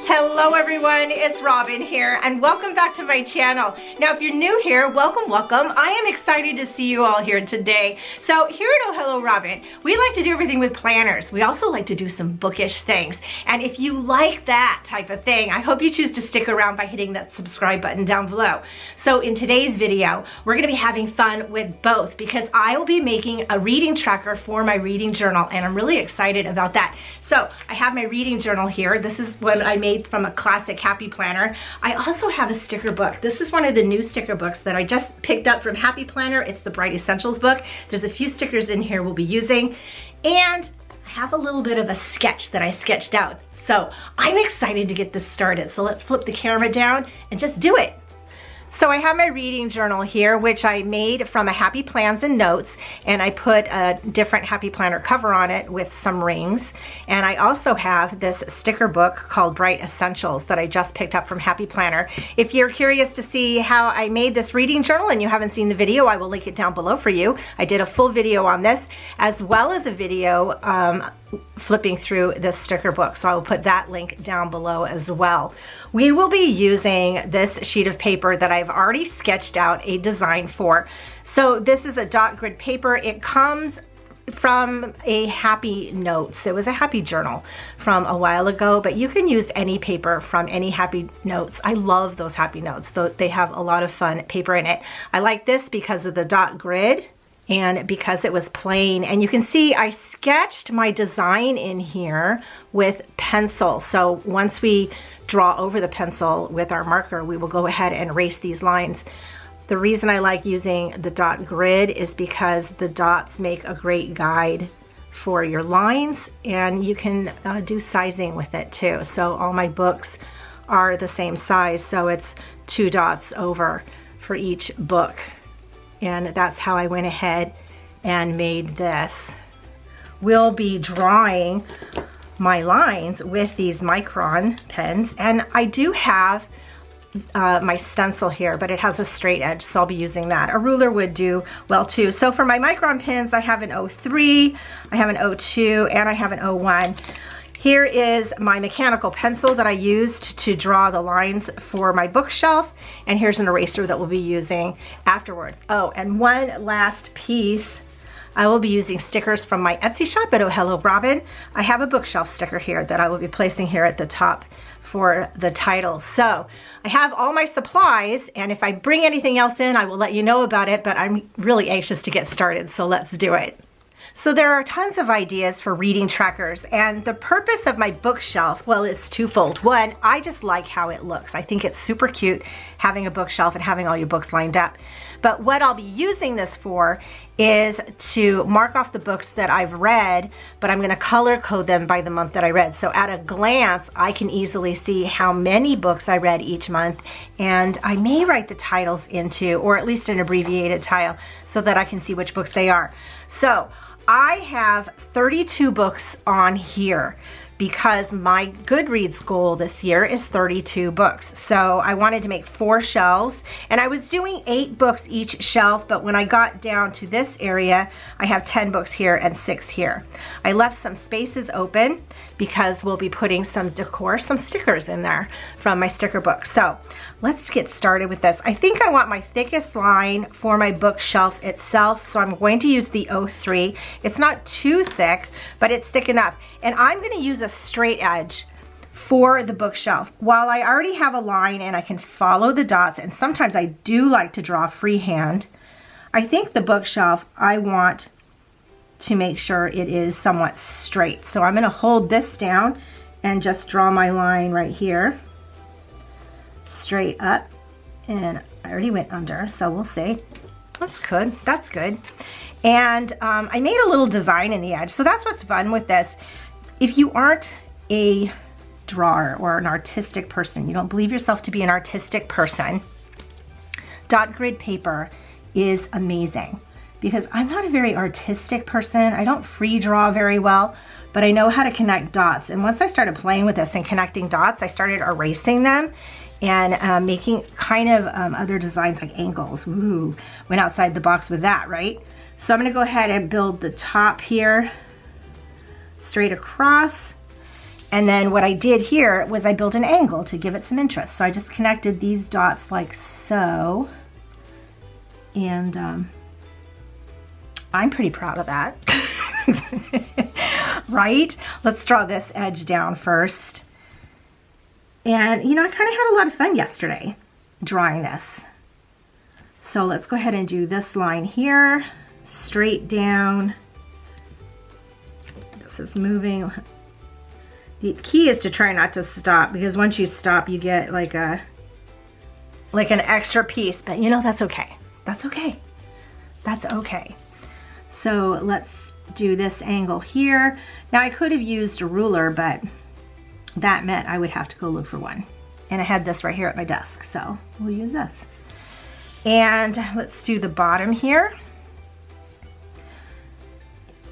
Hello everyone, it's Robin here and welcome back to my channel. Now if you're new here, welcome. I am excited to see you all here today. So here at ohelloRobin, we like to do everything with planners. We also like to do some bookish things. And if you like that type of thing, I hope you choose to stick around by hitting that subscribe button down below. So in today's video, we're gonna be having fun with both because I will be making a reading tracker for my reading journal and I'm really excited about that. So I have my reading journal here. This is what I made from a classic Happy Planner. I also have a sticker book. This is one of the new sticker books that I just picked up from Happy Planner. It's the Bright Essentials book. There's a few stickers in here we'll be using. And I have a little bit of a sketch that I sketched out. So I'm excited to get this started. So let's flip the camera down and just do it. So I have my reading journal here, which I made from a Happy Plans and Notes, and I put a different Happy Planner cover on it with some rings. And I also have this sticker book called Bright Essentials that I just picked up from Happy Planner. If you're curious to see how I made this reading journal and you haven't seen the video, I will link it down below for you. I did a full video on this, as well as a video flipping through this sticker book. So I will put that link down below as well. We will be using this sheet of paper that I've already sketched out a design for. So this is a dot grid paper. It comes from a Happy Notes. It was a Happy Journal from a while ago, but you can use any paper from any Happy Notes. I love those Happy Notes, though they have a lot of fun paper in it. I like this because of the dot grid and because it was plain. And you can see I sketched my design in here with pencil. So once we draw over the pencil with our marker, we will go ahead and erase these lines. The reason I like using the dot grid is because the dots make a great guide for your lines, and you can do sizing with it too. So all my books are the same size, so it's 2 dots over for each book. And that's how I went ahead and made this. We'll be drawing my lines with these micron pens, and I do have my stencil here, but it has a straight edge, so I'll be using that. A ruler would do well too. So for my micron pens, I have an 03, I have an 02, and I have an 01. Here is my mechanical pencil that I used to draw the lines for my bookshelf, and here's an eraser that we'll be using afterwards. Oh, and one last piece. I will be using stickers from my Etsy shop at ohelloRobin. I have a bookshelf sticker here that I will be placing here at the top for the title. So I have all my supplies, and if I bring anything else in, I will let you know about it, but I'm really anxious to get started, so let's do it. So there are tons of ideas for reading trackers, and the purpose of my bookshelf, well, is twofold. One, I just like how it looks. I think it's super cute having a bookshelf and having all your books lined up. But what I'll be using this for is to mark off the books that I've read, but I'm gonna color code them by the month that I read. So at a glance, I can easily see how many books I read each month, and I may write the titles into, or at least an abbreviated title, so that I can see which books they are. So I have 32 books on here because my Goodreads goal this year is 32 books. So I wanted to make 4 shelves, and I was doing 8 books each shelf, but when I got down to this area, I have 10 books here and 6 here. I left some spaces open because we'll be putting some decor, some stickers in there from my sticker book. So let's get started with this. I think I want my thickest line for my bookshelf itself, so I'm going to use the 03. It's not too thick, but it's thick enough. And I'm gonna use a straight edge for the bookshelf. While I already have a line and I can follow the dots, and sometimes I do like to draw freehand, I think the bookshelf, I want to make sure it is somewhat straight. So I'm gonna hold this down and just draw my line right here, straight up, and I already went under, so we'll see. That's good, that's good. And I made a little design in the edge, so that's what's fun with this. If you aren't a drawer or an artistic person, you don't believe yourself to be an artistic person, dot grid paper is amazing because I'm not a very artistic person. I don't free draw very well, but I know how to connect dots. And once I started playing with this and connecting dots, I started erasing them and making kind of other designs like angles. Ooh, went outside the box with that, right? So I'm gonna go ahead and build the top here straight across. And then what I did here was I built an angle to give it some interest. So I just connected these dots like so. And I'm pretty proud of that. Right? Let's draw this edge down first. And you know, I kind of had a lot of fun yesterday drawing this. So let's go ahead and do this line here, straight down. This is moving. The key is to try not to stop, because once you stop, you get like an extra piece, but you know, that's okay. That's okay. That's okay. So let's do this angle here. Now I could have used a ruler, but that meant I would have to go look for one. And I had this right here at my desk, so we'll use this. And let's do the bottom here.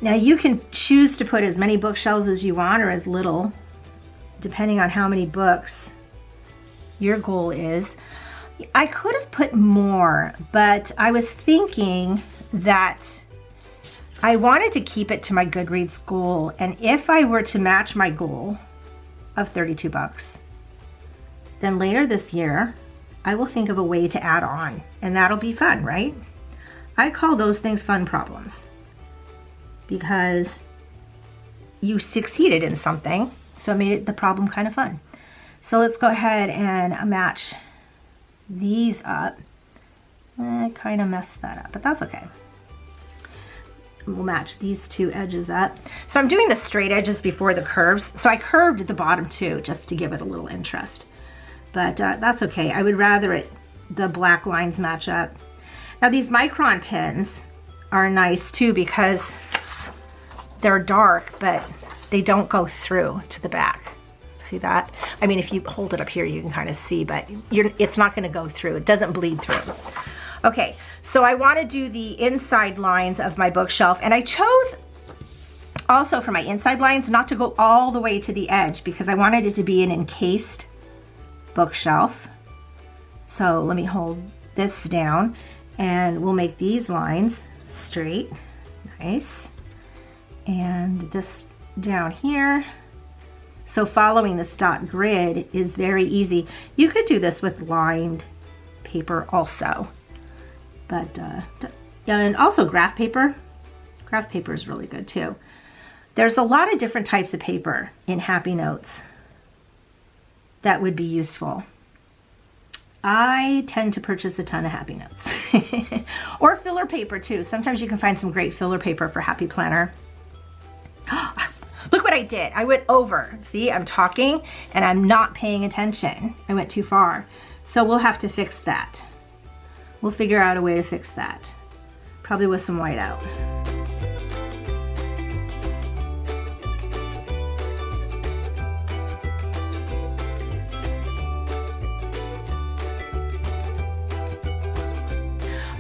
Now you can choose to put as many bookshelves as you want or as little, depending on how many books your goal is. I could have put more, but I was thinking that I wanted to keep it to my Goodreads goal. And if I were to match my goal of 32 bucks, then later this year, I will think of a way to add on, and that'll be fun, right? I call those things fun problems because you succeeded in something, so it made the problem kind of fun. So let's go ahead and match these up. I kind of messed that up, but that's okay. We'll match these two edges up. So I'm doing the straight edges before the curves. So I curved the bottom too, just to give it a little interest. But that's okay. I would rather the black lines match up. Now these micron pens are nice too because they're dark, but they don't go through to the back. See that? I mean, if you hold it up here, you can kind of see, but it's not going to go through. It doesn't bleed through. Okay, so I want to do the inside lines of my bookshelf, and I chose also for my inside lines not to go all the way to the edge because I wanted it to be an encased bookshelf. So let me hold this down and we'll make these lines straight. Nice. And this down here. So following this dot grid is very easy. You could do this with lined paper also. But, and also graph paper. Graph paper is really good too. There's a lot of different types of paper in Happy Notes that would be useful. I tend to purchase a ton of Happy Notes. Or filler paper too. Sometimes you can find some great filler paper for Happy Planner. Look what I did. I went over. See, I'm talking and I'm not paying attention. I went too far. So we'll have to fix that. We'll figure out a way to fix that. Probably with some whiteout.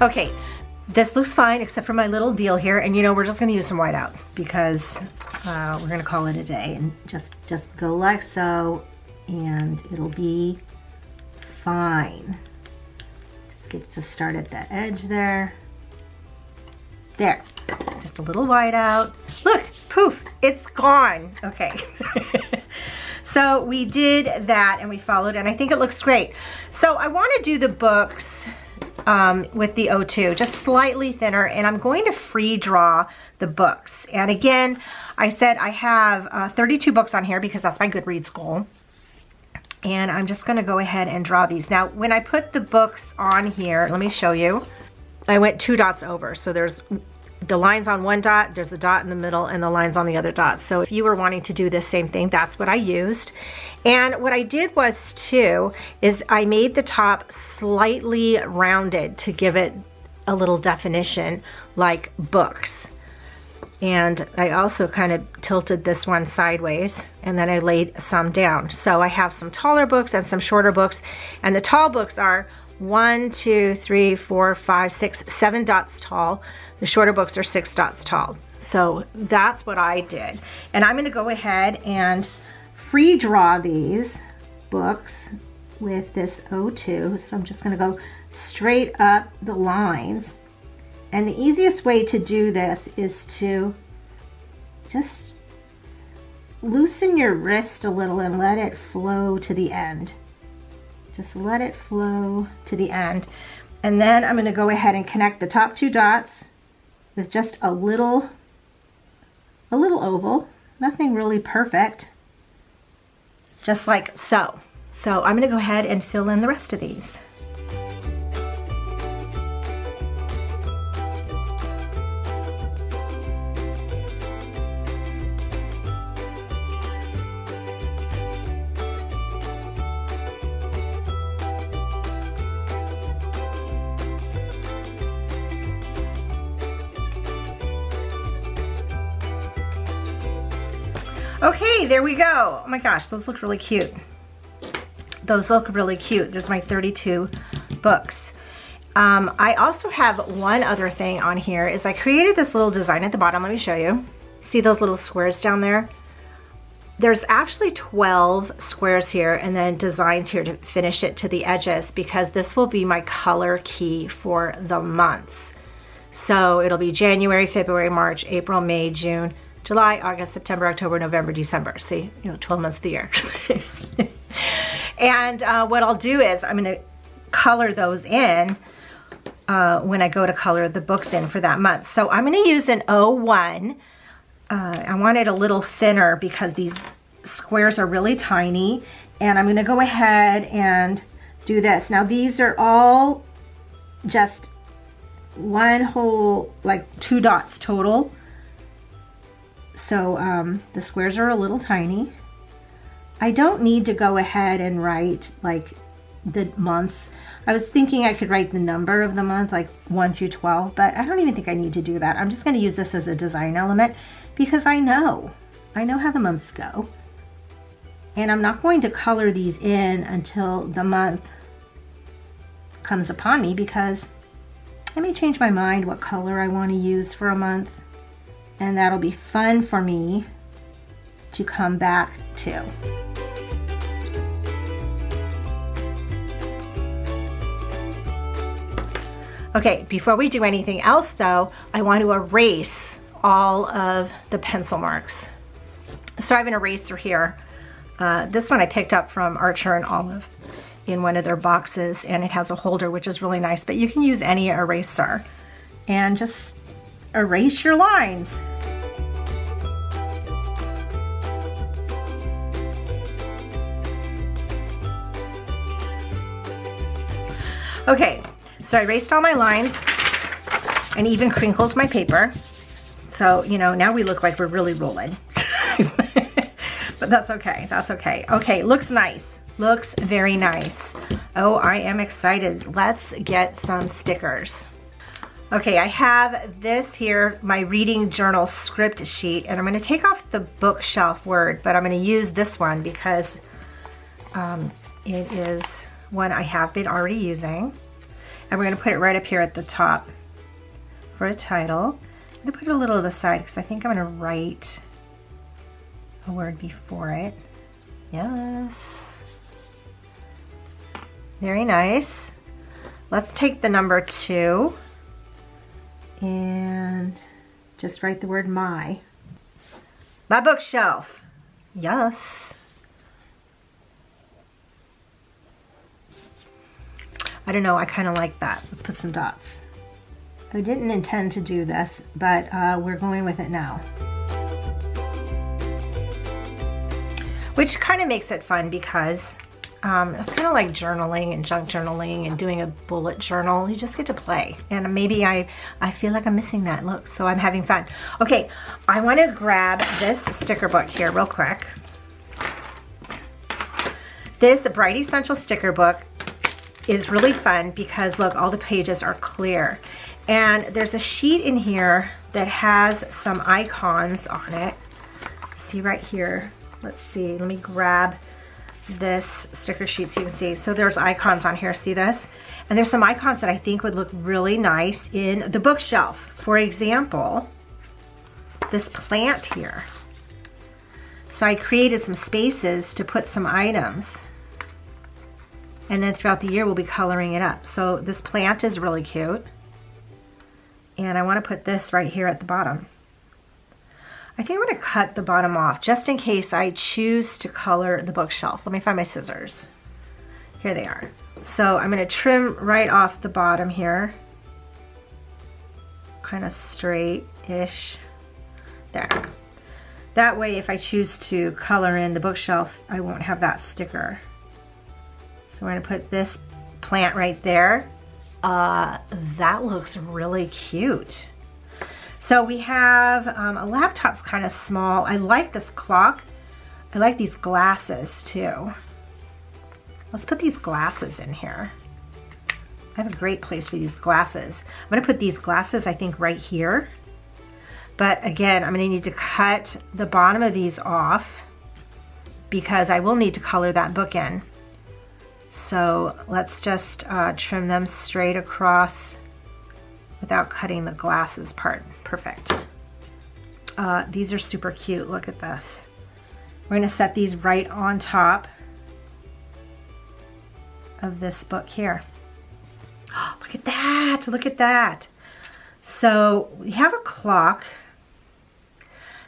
Okay, this looks fine except for my little deal here, and you know, we're just gonna use some whiteout because we're gonna call it a day, and just go like so and it'll be fine. Just get to start at the edge there. There, just a little whiteout. Look, poof, it's gone. Okay. So we did that and we followed, and I think it looks great. So I want to do the books with the O2, just slightly thinner, and I'm going to free draw the books. And again, I said I have 32 books on here because that's my Goodreads goal. And I'm just going to go ahead and draw these. Now, when I put the books on here, let me show you. I went 2 dots over. So there's the lines on one dot, there's a dot in the middle, and the lines on the other dot. So if you were wanting to do this same thing, that's what I used. And what I did was too, is I made the top slightly rounded to give it a little definition, like books. And I also kind of tilted this one sideways, and then I laid some down. So I have some taller books and some shorter books, and the tall books are 1, 2, 3, 4, 5, 6, 7 dots tall. The shorter books are 6 dots tall. So that's what I did. And I'm gonna go ahead and free draw these books with this O2. So I'm just gonna go straight up the lines. And the easiest way to do this is to just loosen your wrist a little and let it flow to the end. Just let it flow to the end. And then I'm going to go ahead and connect the top 2 dots with just a little oval. Nothing really perfect. Just like so. So I'm going to go ahead and fill in the rest of these. Okay, there we go. Oh my gosh, those look really cute. Those look really cute. There's my 32 books. I also have one other thing on here is I created this little design at the bottom. Let me show you. See those little squares down there? There's actually 12 squares here and then designs here to finish it to the edges because this will be my color key for the months. So it'll be January, February, March, April, May, June, July, August, September, October, November, December. See, 12 months of the year. And what I'll do is I'm going to color those in when I go to color the books in for that month. So I'm going to use an 01. I want it a little thinner because these squares are really tiny. And I'm going to go ahead and do this. Now these are all just one whole, like 2 dots total. So the squares are a little tiny. I don't need to go ahead and write like the months. I was thinking I could write the number of the month, like 1 through 12, but I don't even think I need to do that. I'm just going to use this as a design element because I know how the months go. And I'm not going to color these in until the month comes upon me because I may change my mind what color I want to use for a month. And that'll be fun for me to come back to. Okay, before we do anything else though, I want to erase all of the pencil marks. So I have an eraser here. This one I picked up from Archer and Olive in one of their boxes, and it has a holder, which is really nice, but you can use any eraser and just erase your lines. Okay, so I erased all my lines and even crinkled my paper. So, now we look like we're really rolling. But that's okay, that's okay. Okay, looks nice. Looks very nice. Oh, I am excited. Let's get some stickers. Okay, I have this here, my reading journal script sheet, and I'm going to take off the bookshelf word, but I'm going to use this one because it is one I have been already using. And we're going to put it right up here at the top for a title. I'm going to put it a little to the side because I think I'm going to write a word before it. Yes. Very nice. Let's take the number 2 and just write the word my. My bookshelf. Yes. I don't know, I kind of like that. Let's put some dots. I didn't intend to do this, but we're going with it now. Which kind of makes it fun because it's kind of like journaling and junk journaling and doing a bullet journal. You just get to play. And maybe I feel like I'm missing that look, so I'm having fun. Okay, I want to grab this sticker book here real quick. This Bright Essential sticker book is really fun because look, all the pages are clear. And there's a sheet in here that has some icons on it. See right here. Let's see, let me grab this sticker sheet so you can see. So there's icons on here, see this? And there's some icons that I think would look really nice in the bookshelf. For example, this plant here. So I created some spaces to put some items. And then throughout the year, we'll be coloring it up. So this plant is really cute. And I want to put this right here at the bottom. I think I'm gonna cut the bottom off just in case I choose to color the bookshelf. Let me find my scissors. Here they are. So I'm gonna trim right off the bottom here. Kind of straight-ish. There. That way, if I choose to color in the bookshelf, I won't have that sticker. So we're gonna put this plant right there. That looks really cute. So we have, a laptop's kind of small. I like this clock. I like these glasses too. Let's put these glasses in here. I have a great place for these glasses. I'm gonna put these glasses, I think, right here. But again, I'm gonna need to cut the bottom of these off because I will need to color that book in. So let's just trim them straight across without cutting the glasses part. Perfect. These are super cute. Look at this. We're gonna set these right on top of this book here. Oh, look at that, look at that. So we have a clock.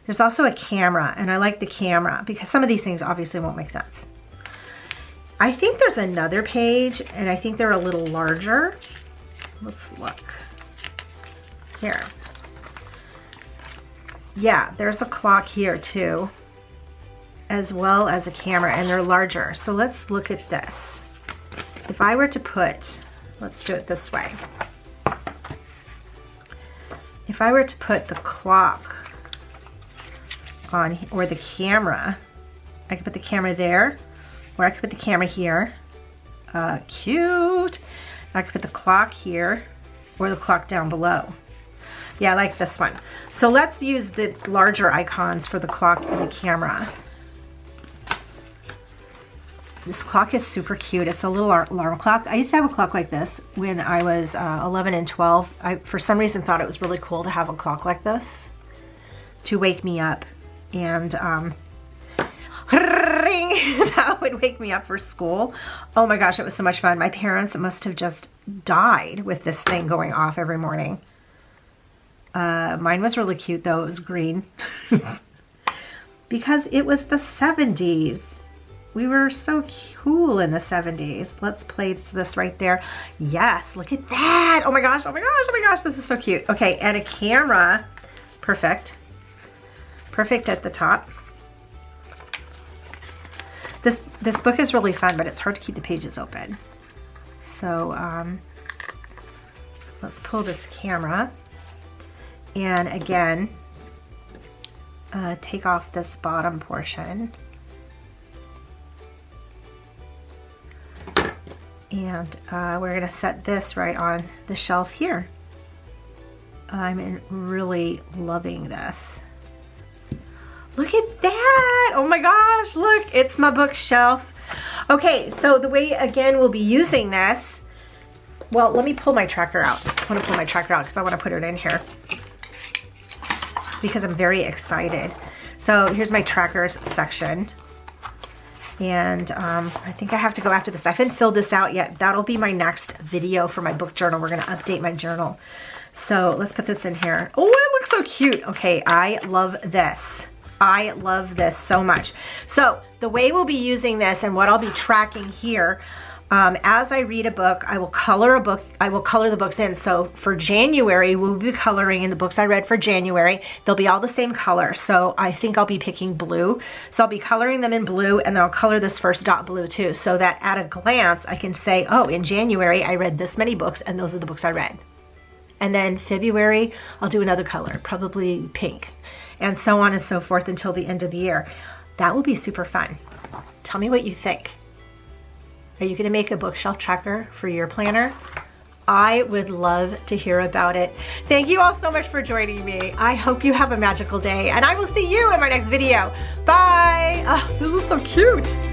There's also a camera, and I like the camera because some of these things obviously won't make sense. I think there's another page, and I think they're a little larger. Let's look. Here. Yeah, there's a clock here too, as well as a camera, and they're larger. So let's look at this. If I were to put, let's do it this way. If I were to put the clock on, or the camera, I could put the camera there, or I could put the camera here. Cute. I could put the clock here, or the clock down below. Yeah, I like this one. So let's use the larger icons for the clock and the camera. This clock is super cute. It's a little alarm clock. I used to have a clock like this when I was 11 and 12. I, for some reason, thought it was really cool to have a clock like this to wake me up. And ring is how it would wake me up for school. Oh my gosh, it was so much fun. My parents must have just died with this thing going off every morning. Mine was really cute though. It was green because it was the 70s. We were so cool in the 70s. Let's place this right there. Yes, look at that. Oh my gosh, oh my gosh, oh my gosh, this is so cute. Okay, and a camera. Perfect. Perfect at the top. This book is really fun, but it's hard to keep the pages open. So let's pull this camera. And again, take off this bottom portion. And we're gonna set this right on the shelf here. I'm really loving this. Look at that! Oh my gosh, look, it's my bookshelf. Okay, so the way, again, we'll be using this, well, let me pull my tracker out. I wanna pull my tracker out because I wanna put it in here because I'm very excited. So here's my trackers section. And I think I have to go after this. I haven't filled this out yet. That'll be my next video for my book journal. We're gonna update my journal. So let's put this in here. Oh, it looks so cute. Okay, I love this. I love this so much. So the way we'll be using this and what I'll be tracking here, as I read a book, I will color the books in. So for January, we'll be coloring in the books I read for January. They'll be all the same color. So I think I'll be picking blue. So I'll be coloring them in blue, and then I'll color this first dot blue too, so that at a glance I can say, oh, in January I read this many books and those are the books I read. And then February, I'll do another color, probably pink, and so on and so forth until the end of the year. That will be super fun. Tell me what you think. Are you gonna make a bookshelf tracker for your planner? I would love to hear about it. Thank you all so much for joining me. I hope you have a magical day, and I will see you in my next video. Bye. Oh, this is so cute.